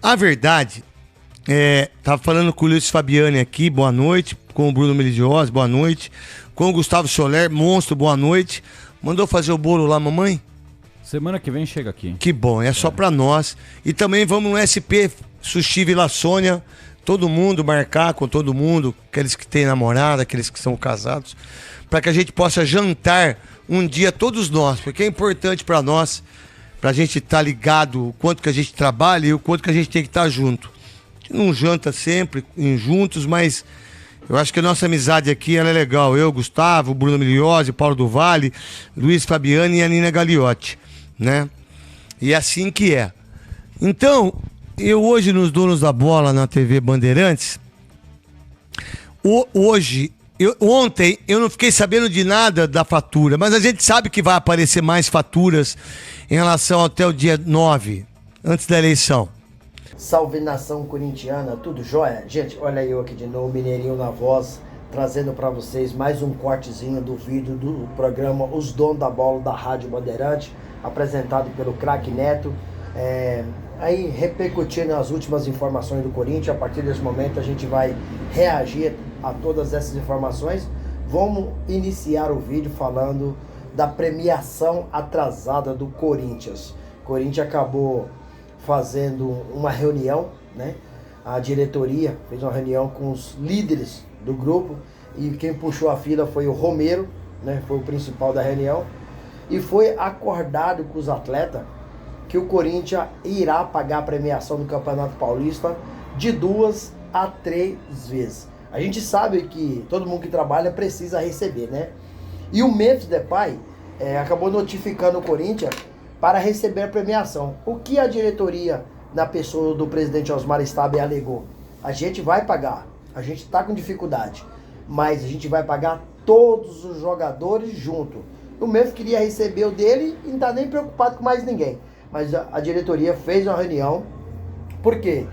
A verdade, tava falando com o Luiz Fabiani aqui, boa noite, com o Bruno Melidiosi, boa noite, com o Gustavo Soler, monstro, boa noite. Mandou fazer o bolo lá, mamãe? Semana que vem chega aqui. Que bom, é só pra nós. E também vamos no SP Sushi Vila Sônia, todo mundo marcar com todo mundo, aqueles que têm namorada, aqueles que são casados, para que a gente possa jantar um dia todos nós, porque é importante pra nós, pra gente estar ligado o quanto que a gente trabalha e o quanto que a gente tem que estar junto. A gente não janta sempre juntos, mas eu acho que a nossa amizade aqui ela é legal. Eu, Gustavo, Bruno Melidiosi, Paulo do Vale, Luiz Fabiani e a Nina Gagliotti, né? E é assim que é. Então, eu hoje nos Donos da Bola na TV Bandeirantes, ontem eu não fiquei sabendo de nada da fatura, mas a gente sabe que vai aparecer mais faturas em relação até o dia 9, antes da eleição. Salve nação corintiana, tudo jóia? Gente, olha eu aqui de novo, Mineirinho na voz, trazendo para vocês mais um cortezinho do vídeo do programa Os Donos da Bola da Rádio Bandeirante, apresentado pelo Craque Neto. Aí repercutindo as últimas informações do Corinthians. A partir desse momento a gente vai reagir a todas essas informações. Vamos iniciar o vídeo falando da premiação atrasada do Corinthians. O Corinthians acabou fazendo uma reunião, né? A diretoria fez uma reunião com os líderes do grupo e quem puxou a fila foi o Romero, né? Foi o principal da reunião, e foi acordado com os atletas que o Corinthians irá pagar a premiação do Campeonato Paulista de 2 a 3 vezes. A gente sabe que todo mundo que trabalha precisa receber, né? E o Memphis Depay acabou notificando o Corinthians para receber a premiação. O que a diretoria, na pessoa do presidente Osmar Stabile, alegou? A gente vai pagar, a gente está com dificuldade, mas a gente vai pagar todos os jogadores junto. O Memphis queria receber o dele e não está nem preocupado com mais ninguém. Mas a diretoria fez uma reunião, porque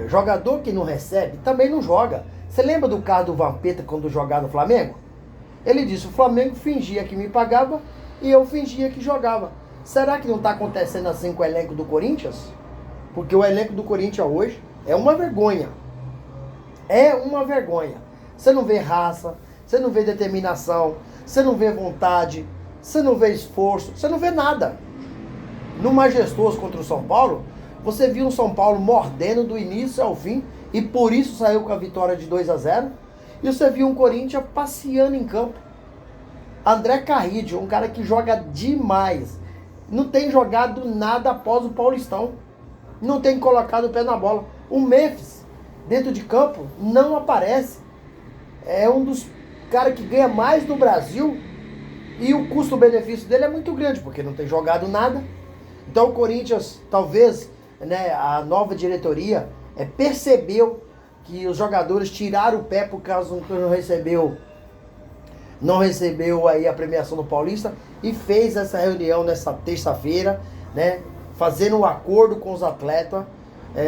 jogador que não recebe também não joga. Você lembra do caso do Vampeta quando jogava no Flamengo? Ele disse, o Flamengo fingia que me pagava e eu fingia que jogava. Será que não está acontecendo assim com o elenco do Corinthians? Porque o elenco do Corinthians hoje é uma vergonha. É uma vergonha. Você não vê raça, você não vê determinação, você não vê vontade, você não vê esforço, você não vê nada. No Majestoso contra o São Paulo, você viu um São Paulo mordendo do início ao fim e por isso saiu com a vitória de 2 a 0. E você viu um Corinthians passeando em campo. André Carrillo, um cara que joga demais, não tem jogado nada após o Paulistão. Não tem colocado o pé na bola. O Memphis, dentro de campo, não aparece. É um dos caras que ganha mais no Brasil e o custo-benefício dele é muito grande, porque não tem jogado nada. Então o Corinthians, talvez, né, a nova diretoria percebeu que os jogadores tiraram o pé por causa que não recebeu aí a premiação do Paulista e fez essa reunião nessa terça-feira, né, fazendo um acordo com os atletas.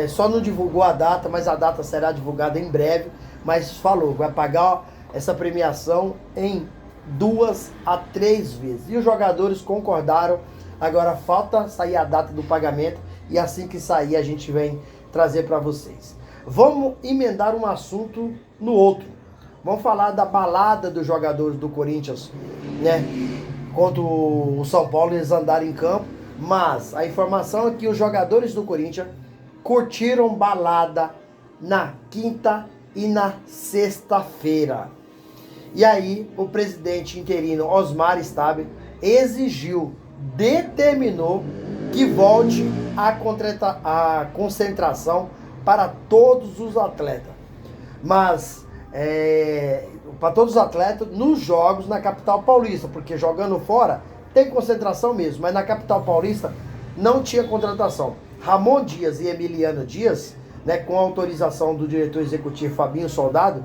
Só não divulgou a data, mas a data será divulgada em breve. Mas falou, vai pagar essa premiação em 2 a 3 vezes. E os jogadores concordaram. Agora falta sair a data do pagamento e assim que sair a gente vem trazer para vocês. Vamos emendar um assunto no outro. Vamos falar da balada dos jogadores do Corinthians, né? Contra o São Paulo, eles andaram em campo. Mas a informação é que os jogadores do Corinthians curtiram balada na quinta e na sexta-feira. E aí o presidente interino Osmar Stabile determinou que volte a concentração para todos os atletas. Mas para todos os atletas nos jogos na capital paulista, porque jogando fora tem concentração mesmo, mas na capital paulista não tinha contratação. Ramon Dias e Emiliano Dias, né, com a autorização do diretor executivo Fabinho Soldado,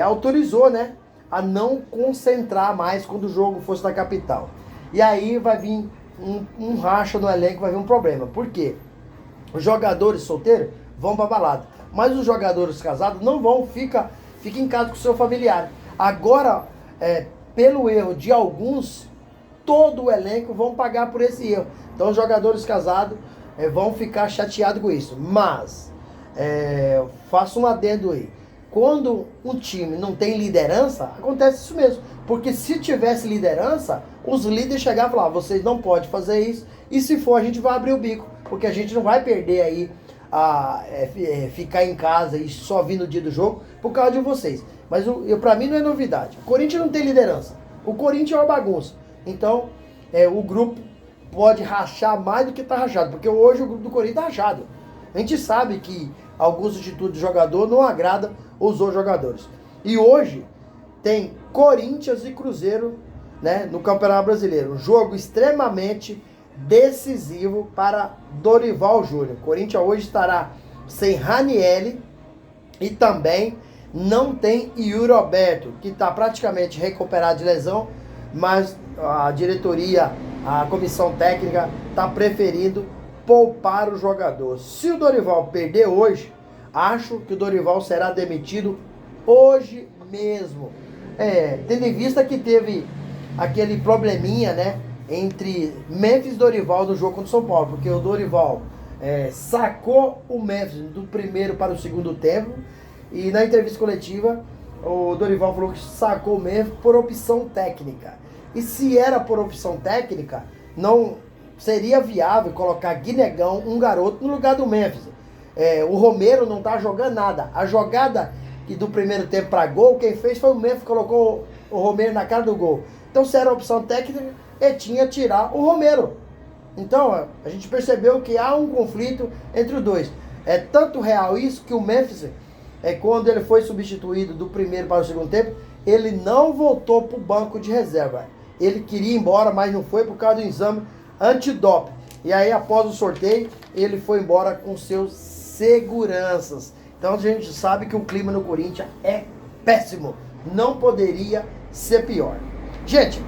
autorizou, né, a não concentrar mais quando o jogo fosse na capital. E aí vai vir um racha no elenco, vai vir um problema. Por quê? Os jogadores solteiros vão para balada, mas os jogadores casados não vão, fica em casa com o seu familiar. Agora, pelo erro de alguns, todo o elenco vão pagar por esse erro. Então os jogadores casados vão ficar chateados com isso. Mas, faço um adendo aí. Quando um time não tem liderança, acontece isso mesmo. Porque se tivesse liderança, os líderes chegavam e falavam, vocês não podem fazer isso, e se for a gente vai abrir o bico, porque a gente não vai perder aí, ficar em casa e só vir no dia do jogo por causa de vocês. Mas pra mim não é novidade. O Corinthians não tem liderança. O Corinthians é uma bagunça. Então, o grupo pode rachar mais do que tá rachado, porque hoje o grupo do Corinthians tá rachado. A gente sabe que alguns atitudes do jogador não agrada os outros jogadores. E hoje tem Corinthians e Cruzeiro, né, no Campeonato Brasileiro. Um jogo extremamente decisivo para Dorival Júnior. Corinthians hoje estará sem Ranieri e também não tem Yuri Alberto, que está praticamente recuperado de lesão, mas a diretoria, a comissão técnica está preferindo poupar o jogador. Se o Dorival perder hoje, acho que o Dorival será demitido hoje mesmo. Tendo em vista que teve aquele probleminha, né, entre Memphis e Dorival no jogo contra o São Paulo, porque o Dorival sacou o Memphis do primeiro para o segundo tempo, e na entrevista coletiva o Dorival falou que sacou o Memphis por opção técnica. E se era por opção técnica, não seria viável colocar Guinegão, um garoto, no lugar do Memphis. O Romero não tá jogando nada. A jogada do primeiro tempo para gol, quem fez foi o Memphis, colocou o Romero na cara do gol. Então, se era opção técnica, ele tinha que tirar o Romero. Então, a gente percebeu que há um conflito entre os dois. É tanto real isso que o Memphis, quando ele foi substituído do primeiro para o segundo tempo, ele não voltou para o banco de reserva. Ele queria ir embora, mas não foi por causa do exame antidoping. E aí, após o sorteio, ele foi embora com seus seguranças. Então, a gente sabe que o clima no Corinthians é péssimo. Não poderia ser pior. Gente,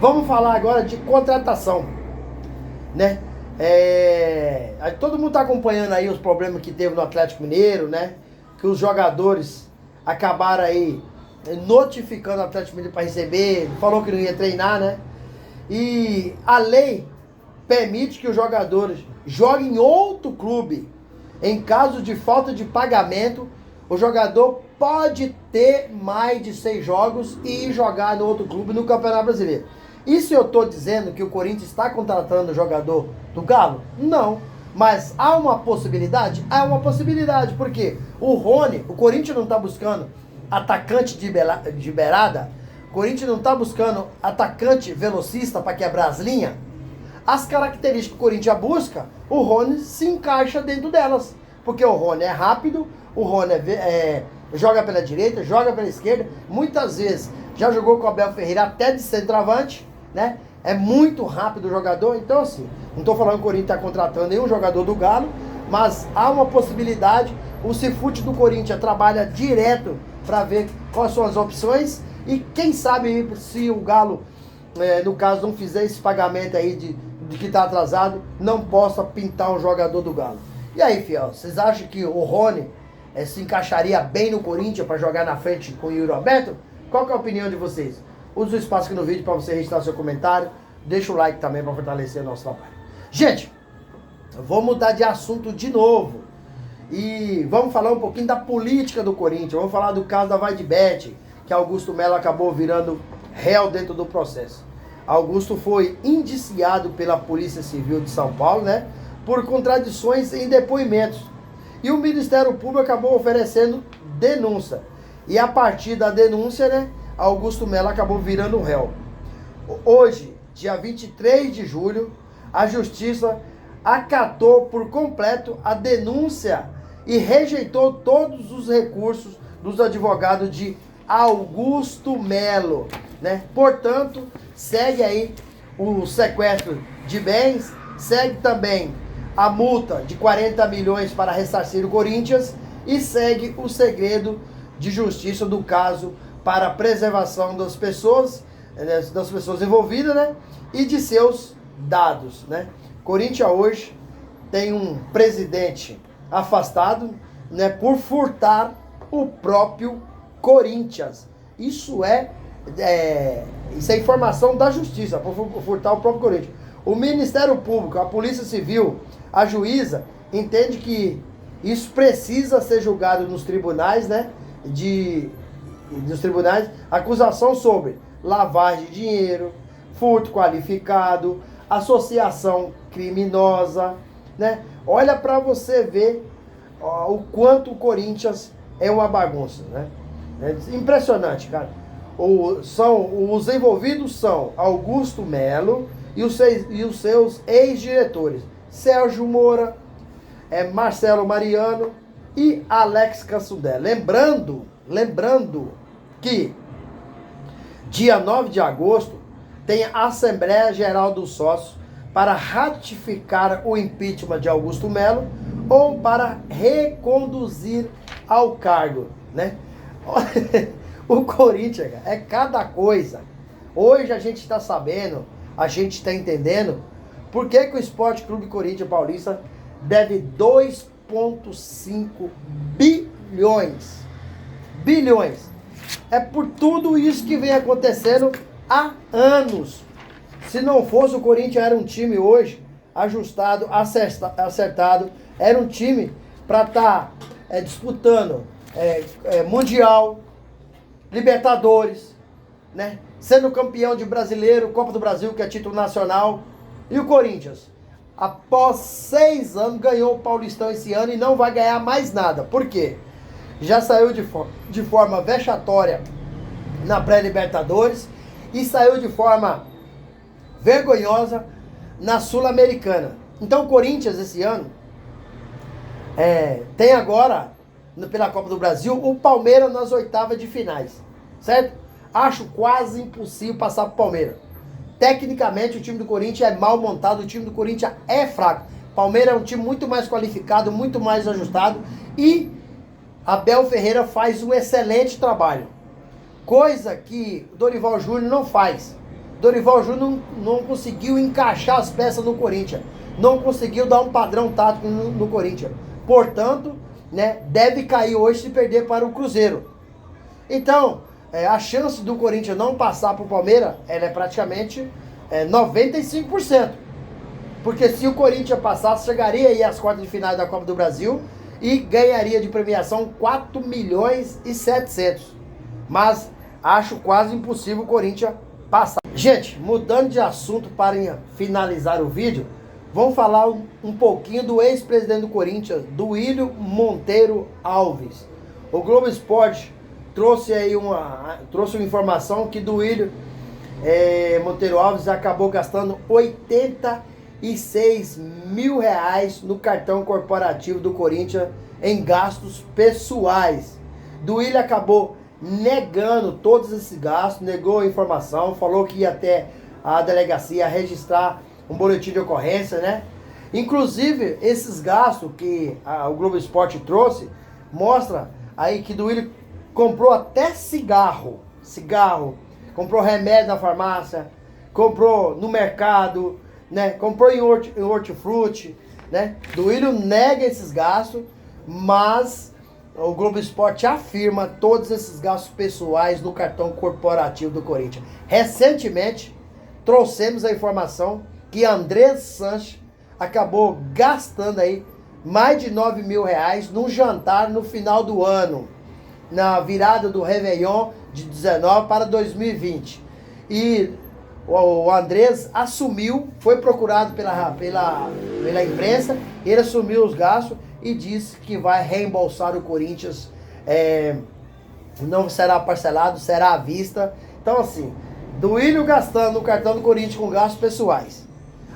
vamos falar agora de contratação, né? Todo mundo está acompanhando aí os problemas que teve no Atlético Mineiro, né? Que os jogadores acabaram aí notificando o Atlético Mineiro para receber, falou que não ia treinar, né? E a lei permite que os jogadores joguem em outro clube. Em caso de falta de pagamento, o jogador pode ter mais de 6 jogos e jogar no outro clube no Campeonato Brasileiro. E se eu estou dizendo que o Corinthians está contratando o jogador do Galo? Não. Mas há uma possibilidade? Há uma possibilidade. Porque o Rony, o Corinthians não está buscando atacante de beirada, o Corinthians não está buscando atacante velocista para quebrar as linhas. As características que o Corinthians busca, o Rony se encaixa dentro delas. Porque o Rony é rápido, o Rony joga pela direita, joga pela esquerda. Muitas vezes já jogou com o Abel Ferreira até de centroavante, né? É muito rápido o jogador. Então, assim, não estou falando que o Corinthians está contratando nenhum jogador do Galo, mas há uma possibilidade. O Cifute do Corinthians trabalha direto para ver quais são as opções. E quem sabe se o Galo, no caso, não fizer esse pagamento aí de que está atrasado, não possa pintar um jogador do Galo. E aí, fiel, vocês acham que o Rony se encaixaria bem no Corinthians para jogar na frente com o Yuri Alberto? Qual que é a opinião de vocês? Use o espaço aqui no vídeo para você registrar seu comentário. Deixa o like também para fortalecer o nosso trabalho. Gente, vou mudar de assunto de novo. E vamos falar um pouquinho da política do Corinthians. Vamos falar do caso da Vaidbet, que Augusto Melo acabou virando réu dentro do processo. Augusto foi indiciado pela Polícia Civil de São Paulo, né, por contradições em depoimentos. E o Ministério Público acabou oferecendo denúncia. E a partir da denúncia, né, Augusto Melo acabou virando réu. Hoje, dia 23 de julho, a Justiça acatou por completo a denúncia e rejeitou todos os recursos dos advogados de Augusto Melo, né? Portanto, segue aí o sequestro de bens, segue também a multa de 40 milhões para ressarcir o Corinthians e segue o segredo de justiça do caso para a preservação das pessoas envolvidas, né? E de seus dados, né? Corinthians hoje tem um presidente afastado, né, por furtar o próprio Corinthians. Isso é informação da Justiça, por furtar o próprio Corinthians. O Ministério Público, a Polícia Civil, a juíza entende que isso precisa ser julgado nos tribunais, né? Nos tribunais, acusação sobre lavagem de dinheiro, furto qualificado, associação criminosa, né? Olha para você ver o quanto o Corinthians é uma bagunça, né? É impressionante, cara. Os envolvidos são Augusto Melo e os seus ex-diretores, Sérgio Moura, Marcelo Mariano e Alex Cassudé. Lembrando que dia 9 de agosto tem a Assembleia Geral dos Sócios para ratificar o impeachment de Augusto Melo ou para reconduzir ao cargo, né? O Corinthians é cada coisa. Hoje a gente está sabendo, a gente está entendendo por que o Esporte Clube Corinthians Paulista deve 2,5 bilhões. É por tudo isso que vem acontecendo há anos. Se não fosse, o Corinthians era um time hoje ajustado, acertado, era um time para estar disputando Mundial, Libertadores, né? Sendo campeão de Brasileiro, Copa do Brasil, que é título nacional. E o Corinthians, após 6 anos, ganhou o Paulistão esse ano e não vai ganhar mais nada. Por quê? Já saiu de forma vexatória na pré-Libertadores e saiu de forma vergonhosa na Sul-Americana. Então o Corinthians esse ano tem agora, pela Copa do Brasil, o Palmeiras nas oitavas de finais, certo? Acho quase impossível passar pro Palmeiras. Tecnicamente o time do Corinthians é mal montado, o time do Corinthians é fraco. Palmeiras é um time muito mais qualificado, muito mais ajustado e Abel Ferreira faz um excelente trabalho. Coisa que Dorival Júnior não faz. Dorival Júnior não conseguiu encaixar as peças no Corinthians. Não conseguiu dar um padrão tático no Corinthians. Portanto, né, deve cair hoje se perder para o Cruzeiro. Então, a chance do Corinthians não passar para o Palmeiras, ela é praticamente 95%. Porque se o Corinthians passasse, chegaria aí às quartas de finais da Copa do Brasil e ganharia de premiação 4 milhões e 700. Mas acho quase impossível o Corinthians passar. Gente, mudando de assunto para finalizar o vídeo, vamos falar um pouquinho do ex-presidente do Corinthians, Duílio Monteiro Alves. O Globo Esporte trouxe aí uma informação que Duílio Monteiro Alves acabou gastando 86 mil reais no cartão corporativo do Corinthians em gastos pessoais. Duílio acabou negando todos esses gastos, negou a informação, falou que ia até a delegacia registrar um boletim de ocorrência, né? Inclusive, esses gastos que o Globo Esporte trouxe, mostra aí que Duílio comprou até cigarro, comprou remédio na farmácia, comprou no mercado, né? Comprou em hortifruti, né? Duílio nega esses gastos, mas o Globo Esporte afirma todos esses gastos pessoais no cartão corporativo do Corinthians. Recentemente, trouxemos a informação que Andrés Sanches acabou gastando aí mais de 9 mil reais num jantar no final do ano, na virada do Réveillon de 19 para 2020. E o Andrés assumiu, foi procurado pela imprensa, ele assumiu os gastos e disse que vai reembolsar o Corinthians, não será parcelado, será à vista. Então assim, Duílio gastando o cartão do Corinthians com gastos pessoais,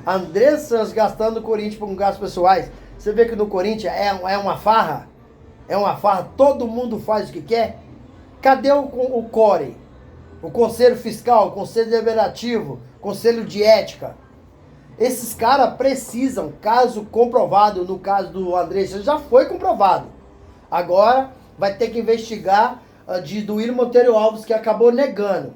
Andrés Sanches gastando o Corinthians com gastos pessoais. Você vê que no Corinthians é uma farra, todo mundo faz o que quer. Cadê o CORE? O Conselho Fiscal, o Conselho Deliberativo, Conselho de Ética. Esses caras precisam, caso comprovado, no caso do Andrés Sanches, já foi comprovado. Agora vai ter que investigar de Duílio Monteiro Alves, que acabou negando.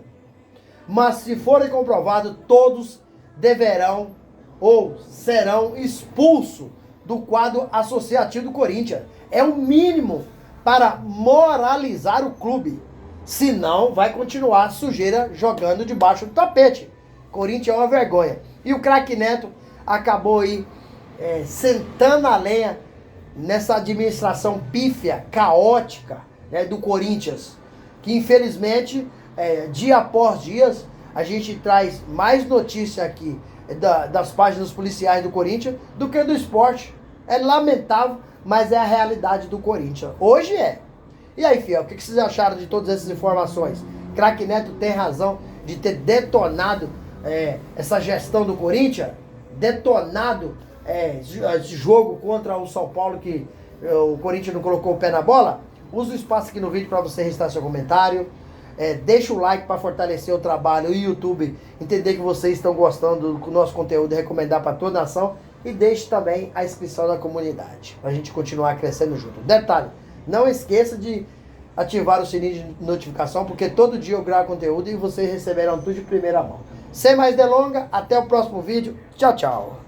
Mas se forem comprovados, todos deverão ou serão expulsos do quadro associativo do Corinthians. É o mínimo para moralizar o clube. Senão vai continuar a sujeira jogando debaixo do tapete. Corinthians é uma vergonha. E o craque Neto acabou aí sentando a lenha nessa administração pífia, caótica, né, do Corinthians, que infelizmente, dia após dia, a gente traz mais notícia aqui das páginas policiais do Corinthians do que do esporte. É lamentável, mas é a realidade do Corinthians. Hoje é. E aí, fiel, o que vocês acharam de todas essas informações? Craque Neto tem razão de ter detonado essa gestão do Corinthians? Detonado esse jogo contra o São Paulo, que o Corinthians não colocou o pé na bola? Usa o espaço aqui no vídeo para você registrar seu comentário. Deixa o like para fortalecer o trabalho e o YouTube entender que vocês estão gostando do nosso conteúdo e recomendar para toda a nação. E deixe também a inscrição na comunidade, para a gente continuar crescendo junto. Detalhe, não esqueça de ativar o sininho de notificação, porque todo dia eu gravo conteúdo e vocês receberão tudo de primeira mão. Sem mais delongas, até o próximo vídeo. Tchau, tchau.